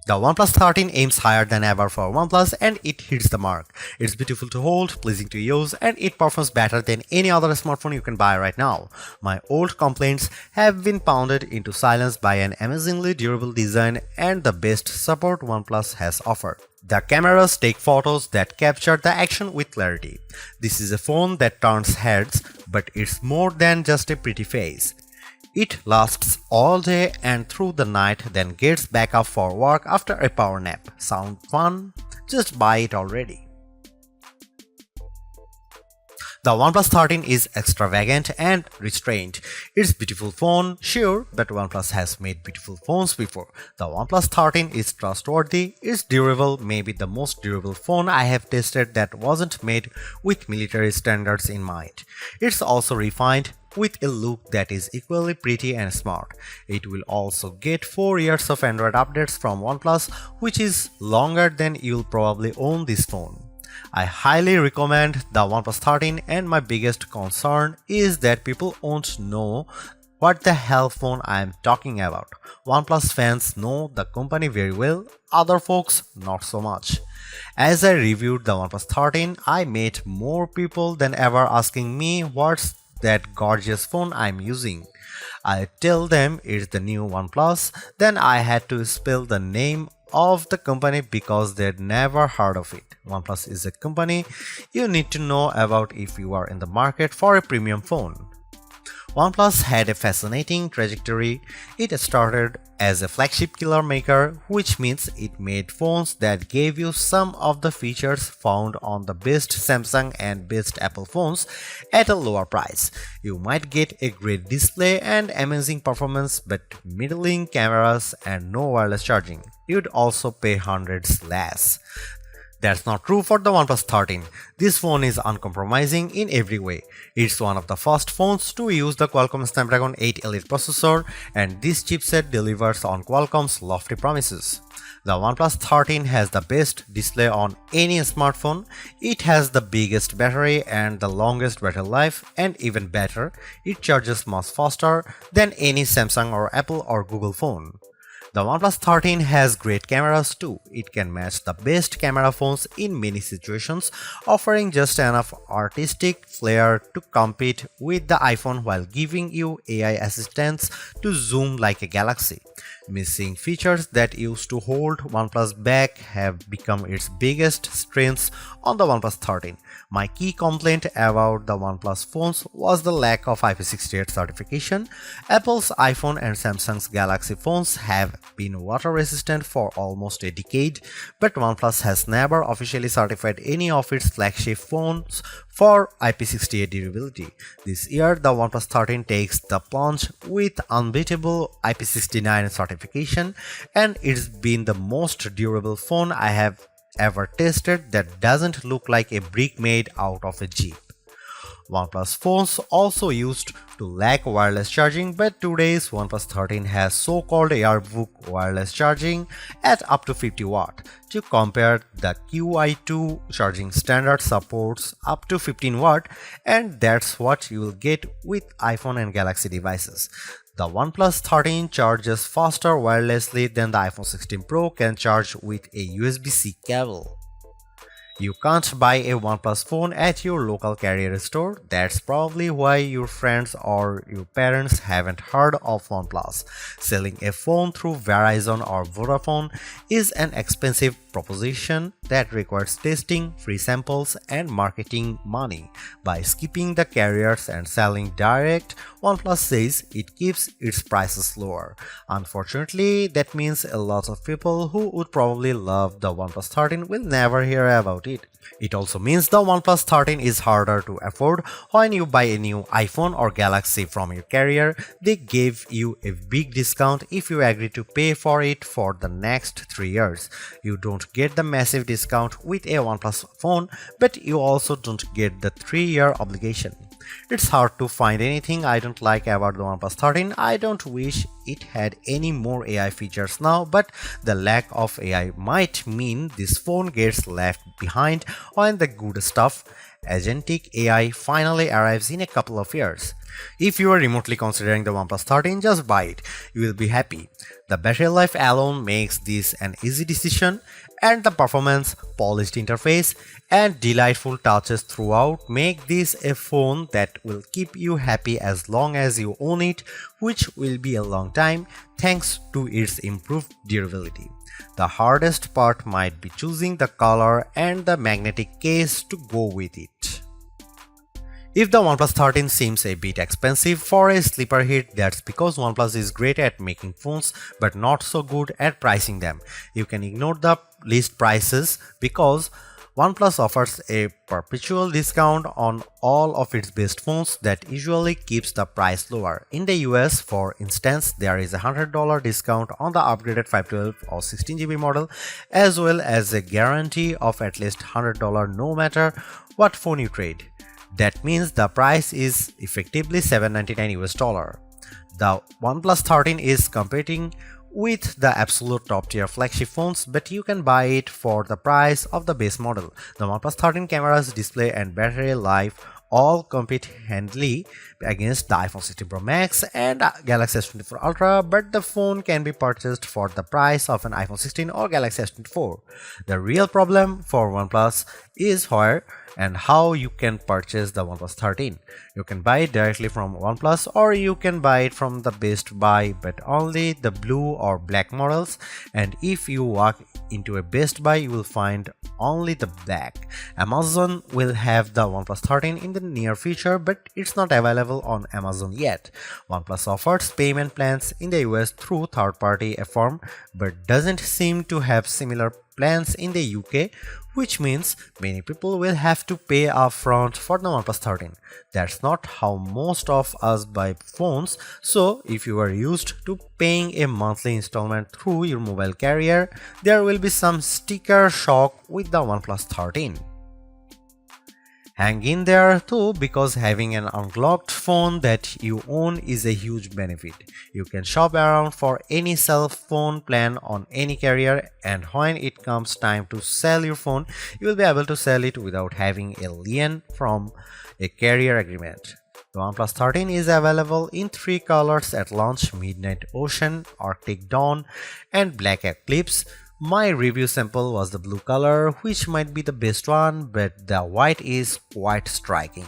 The OnePlus 13 aims higher than ever for OnePlus and it hits the mark. It's beautiful to hold, pleasing to use, and it performs better than any other smartphone you can buy right now. My old complaints have been pounded into silence by an amazingly durable design and the best support OnePlus has offered. The cameras take photos that capture the action with clarity. This is a phone that turns heads, but it's more than just a pretty face. It lasts all day and through the night, then gets back up for work after a power nap. Sound fun? Just buy it already. The OnePlus 13 is extravagant and restrained. It's a beautiful phone, sure, but OnePlus has made beautiful phones before. The OnePlus 13 is trustworthy, it's durable, maybe the most durable phone I have tested that wasn't made with military standards in mind. It's also refined, with a look that is equally pretty and smart. It will also get 4 years of Android updates from OnePlus, which is longer than you'll probably own this phone. I highly recommend the OnePlus 13 and my biggest concern is that people won't know what the hell phone I am talking about. OnePlus fans know the company very well, other folks not so much. As I reviewed the OnePlus 13, I met more people than ever asking me what's that gorgeous phone I'm using. I tell them it's the new OnePlus, then I had to spell the name of the company because they'd never heard of it. OnePlus is a company you need to know about if you are in the market for a premium phone. OnePlus had a fascinating trajectory. It started as a flagship killer maker, which means it made phones that gave you some of the features found on the best Samsung and best Apple phones at a lower price. You might get a great display and amazing performance, but middling cameras and no wireless charging. You'd also pay hundreds less. That's not true for the OnePlus 13. This phone is uncompromising in every way. It's one of the first phones to use the Qualcomm Snapdragon 8 Elite processor, and this chipset delivers on Qualcomm's lofty promises. The OnePlus 13 has the best display on any smartphone. It has the biggest battery and the longest battery life, and even better, it charges much faster than any Samsung or Apple or Google phone. The OnePlus 13 has great cameras too. It can match the best camera phones in many situations, offering just enough artistic flair to compete with the iPhone while giving you AI assistance to zoom like a galaxy. Missing features that used to hold OnePlus back have become its biggest strengths on the OnePlus 13. My key complaint about the OnePlus phones was the lack of IP68 certification. Apple's iPhone and Samsung's Galaxy phones have been water resistant for almost a decade, but OnePlus has never officially certified any of its flagship phones for IP68 durability. This year, the OnePlus 13 takes the plunge with unbeatable IP69 certification, and it's been the most durable phone I have ever tested that doesn't look like a brick made out of a Jeep. OnePlus phones also used to lack wireless charging, but today's OnePlus 13 has so-called Airbook wireless charging at up to 50 watt. To compare, the QI2 charging standard supports up to 15 watt, and that's what you will get with iPhone and Galaxy devices. The OnePlus 13 charges faster wirelessly than the iPhone 16 Pro can charge with a USB-C cable. You can't buy a OnePlus phone at your local carrier store. That's probably why your friends or your parents haven't heard of OnePlus. Selling a phone through Verizon or Vodafone is an expensive proposition that requires testing, free samples, and marketing money. By skipping the carriers and selling direct, OnePlus says it keeps its prices lower. Unfortunately, that means a lot of people who would probably love the OnePlus 13 will never hear about it. It also means the OnePlus 13 is harder to afford. When you buy a new iPhone or Galaxy from your carrier, they give you a big discount if you agree to pay for it for the next 3 years. You don't get the massive discount with a OnePlus phone, but you also don't get the 3-year obligation. It's hard to find anything I don't like about the OnePlus 13. I don't wish it had any more AI features now, but the lack of AI might mean this phone gets left behind when the good stuff agentic AI finally arrives in a couple of years. If you are remotely considering the OnePlus 13, just buy it. You will be happy. The battery life alone makes this an easy decision, and the performance, polished interface, and delightful touches throughout make this a phone that will keep you happy as long as you own it, which will be a long time thanks to its improved durability. The hardest part might be choosing the color and the magnetic case to go with it. If the OnePlus 13 seems a bit expensive for a sleeper hit, that's because OnePlus is great at making phones but not so good at pricing them. You can ignore the list prices because OnePlus offers a perpetual discount on all of its best phones that usually keeps the price lower. In the US, for instance, there is a $100 discount on the upgraded 512 or 16GB model, as well as a guarantee of at least $100 no matter what phone you trade. That means the price is effectively $799 US. The OnePlus 13 is competing with the absolute top tier flagship phones, but you can buy it for the price of the base model. The OnePlus 13 cameras, display and battery life all compete handily against the iPhone 16 Pro Max and Galaxy S24 Ultra, but the phone can be purchased for the price of an iPhone 16 or Galaxy S24. The real problem for OnePlus is where and how you can purchase the OnePlus 13. You can buy it directly from OnePlus, or you can buy it from the Best Buy, but only the blue or black models, and if you walk into a Best Buy you will find only the black. Amazon will have the OnePlus 13 in the near future, but it's not available on Amazon yet. OnePlus offers payment plans in the US through third-party firm, but doesn't seem to have similar plans in the UK, which means many people will have to pay upfront for the OnePlus 13. That's not how most of us buy phones, so if you are used to paying a monthly installment through your mobile carrier, there will be some sticker shock with the OnePlus 13. Hang in there too, because having an unlocked phone that you own is a huge benefit. You can shop around for any cell phone plan on any carrier, and when it comes time to sell your phone, you will be able to sell it without having a lien from a carrier agreement. The OnePlus 13 is available in 3 colors at launch: Midnight Ocean, Arctic Dawn, and Black Eclipse. My review sample was the blue color, which might be the best one, but the white is quite striking,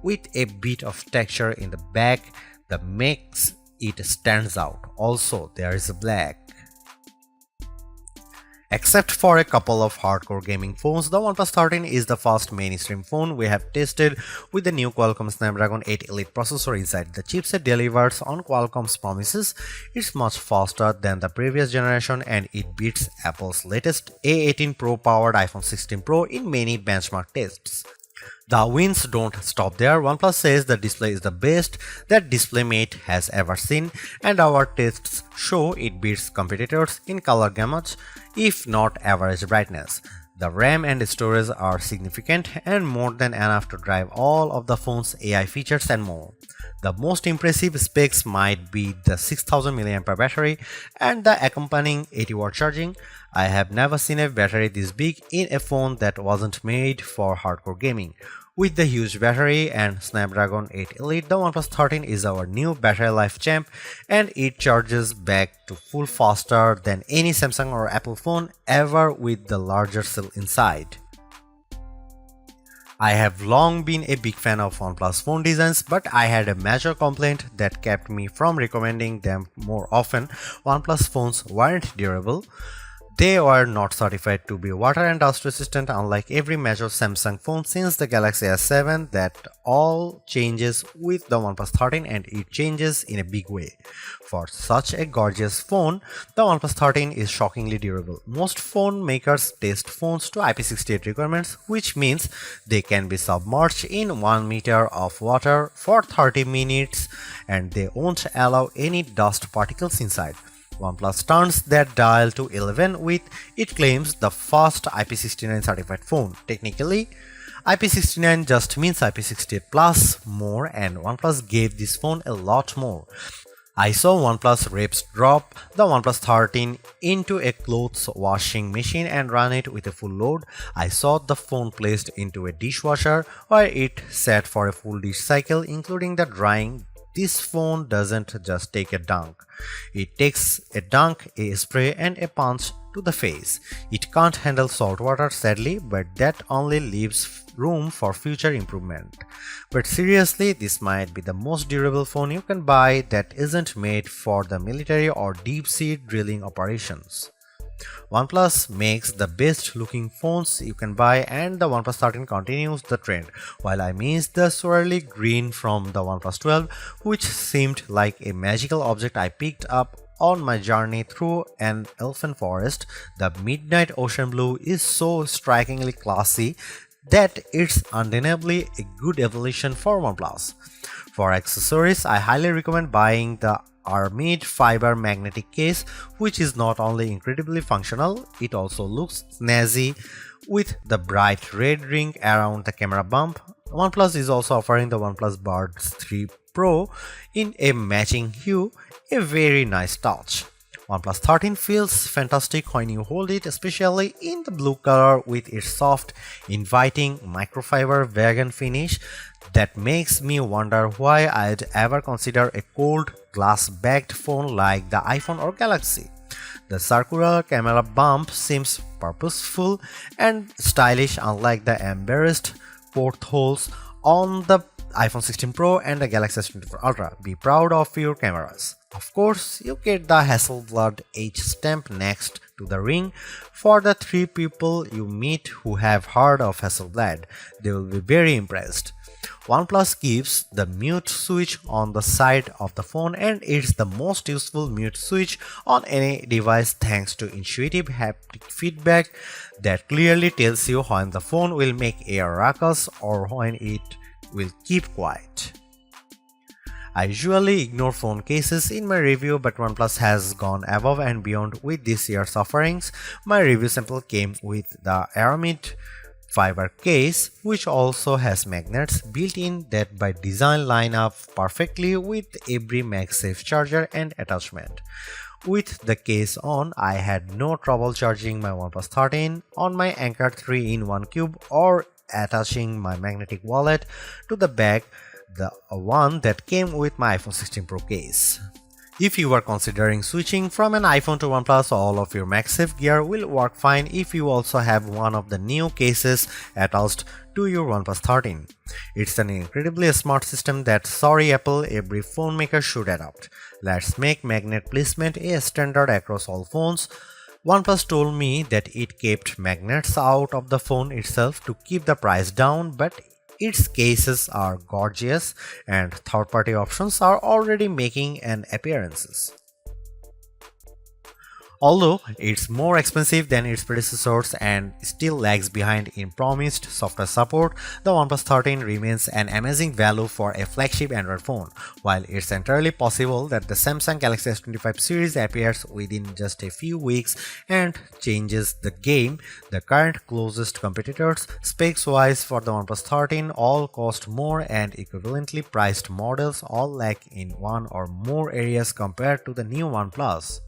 with a bit of texture in the back that makes it stands out. Also, there is a black. Except for a couple of hardcore gaming phones, the OnePlus 13 is the first mainstream phone we have tested with the new Qualcomm Snapdragon 8 Elite processor inside. The chipset delivers on Qualcomm's promises. It's much faster than the previous generation, and it beats Apple's latest A18 Pro powered iPhone 16 Pro in many benchmark tests. The wins don't stop there. OnePlus says the display is the best that DisplayMate has ever seen, and our tests show it beats competitors in color gamut, if not average brightness. The RAM and storage are significant and more than enough to drive all of the phone's AI features and more. The most impressive specs might be the 6000 mAh battery and the accompanying 80-watt charging. I have never seen a battery this big in a phone that wasn't made for hardcore gaming. With the huge battery and Snapdragon 8 Elite, the OnePlus 13 is our new battery life champ, and it charges back to full faster than any Samsung or Apple phone ever with the larger cell inside. I have long been a big fan of OnePlus phone designs, but I had a major complaint that kept me from recommending them more often. OnePlus phones weren't durable. They were not certified to be water and dust resistant, unlike every major Samsung phone since the Galaxy S7. That all changes with the OnePlus 13, and it changes in a big way. For such a gorgeous phone, the OnePlus 13 is shockingly durable. Most phone makers test phones to IP68 requirements, which means they can be submerged in 1 meter of water for 30 minutes and they won't allow any dust particles inside. OnePlus turns that dial to 11 with, it claims, the first IP69 certified phone. Technically, IP69 just means IP68 plus more, and OnePlus gave this phone a lot more. I saw OnePlus reps drop the OnePlus 13 into a clothes washing machine and run it with a full load. I saw the phone placed into a dishwasher where it sat for a full dish cycle, including the drying. This phone doesn't just take a dunk. It takes a dunk, a spray, and a punch to the face. It can't handle salt water, sadly, but that only leaves room for future improvement. But seriously, this might be the most durable phone you can buy that isn't made for the military or deep-sea drilling operations. OnePlus makes the best looking phones you can buy, and the OnePlus 13 continues the trend, while I miss the swirly green from the OnePlus 12, which seemed like a magical object I picked up on my journey through an elfin forest. The midnight ocean blue is so strikingly classy that it's undeniably a good evolution for OnePlus. For accessories, I highly recommend buying the Armid fiber magnetic case, which is not only incredibly functional, it also looks snazzy with the bright red ring around the camera bump. OnePlus is also offering the OnePlus Buds 3 Pro in a matching hue, a very nice touch. OnePlus 13 feels fantastic when you hold it, especially in the blue color with its soft, inviting microfiber vegan finish that makes me wonder why I'd ever consider a cold glass-backed phone like the iPhone or Galaxy. The circular camera bump seems purposeful and stylish, unlike the embarrassed portholes on the iPhone 16 Pro and the Galaxy S24 Ultra. Be proud of your cameras. Of course, you get the Hasselblad H stamp next to the ring. For the 3 people you meet who have heard of Hasselblad, they will be very impressed. OnePlus gives the mute switch on the side of the phone, and it's the most useful mute switch on any device thanks to intuitive haptic feedback that clearly tells you when the phone will make a ruckus or when it will keep quiet. I usually ignore phone cases in my review, but OnePlus has gone above and beyond with this year's offerings. My review sample came with the Aramid fiber case, which also has magnets built in that by design line up perfectly with every MagSafe charger and attachment. With the case on, I had no trouble charging my OnePlus 13 on my Anker 3-in-1 cube or attaching my magnetic wallet to the back, the one that came with my iPhone 16 Pro case. If you are considering switching from an iPhone to OnePlus, all of your MagSafe gear will work fine if you also have one of the new cases attached to your OnePlus 13. It's an incredibly smart system that, sorry Apple, every phone maker should adopt. Let's make magnet placement a standard across all phones. OnePlus told me that it kept magnets out of the phone itself to keep the price down, but its cases are gorgeous and third-party options are already making an appearance. Although it's more expensive than its predecessors and still lags behind in promised software support, the OnePlus 13 remains an amazing value for a flagship Android phone. While it's entirely possible that the Samsung Galaxy S25 series appears within just a few weeks and changes the game, the current closest competitors, specs-wise for the OnePlus 13, all cost more, and equivalently priced models all lack in one or more areas compared to the new OnePlus.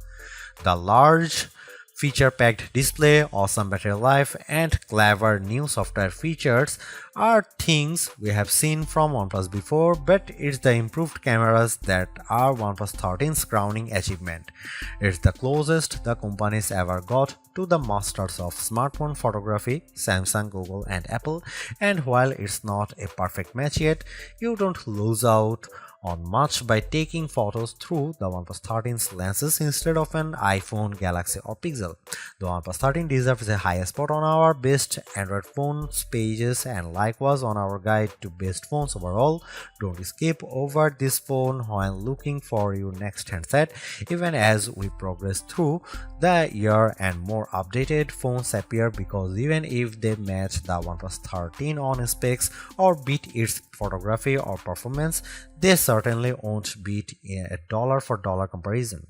The large feature-packed display, awesome battery life, and clever new software features are things we have seen from OnePlus before, but it's the improved cameras that are OnePlus 13's crowning achievement. It's the closest the companies ever got to the masters of smartphone photography, Samsung, Google, and Apple, and while it's not a perfect match yet, you don't lose out on much by taking photos through the OnePlus 13's lenses instead of an iPhone, Galaxy, or Pixel. The OnePlus 13 deserves a high spot on our best Android phones pages and likewise on our guide to best phones overall. Don't skip over this phone when looking for your next handset, even as we progress through the year and more updated phones appear, because even if they match the OnePlus 13 on specs or beat its photography or performance, they certainly won't beat a dollar for dollar comparison.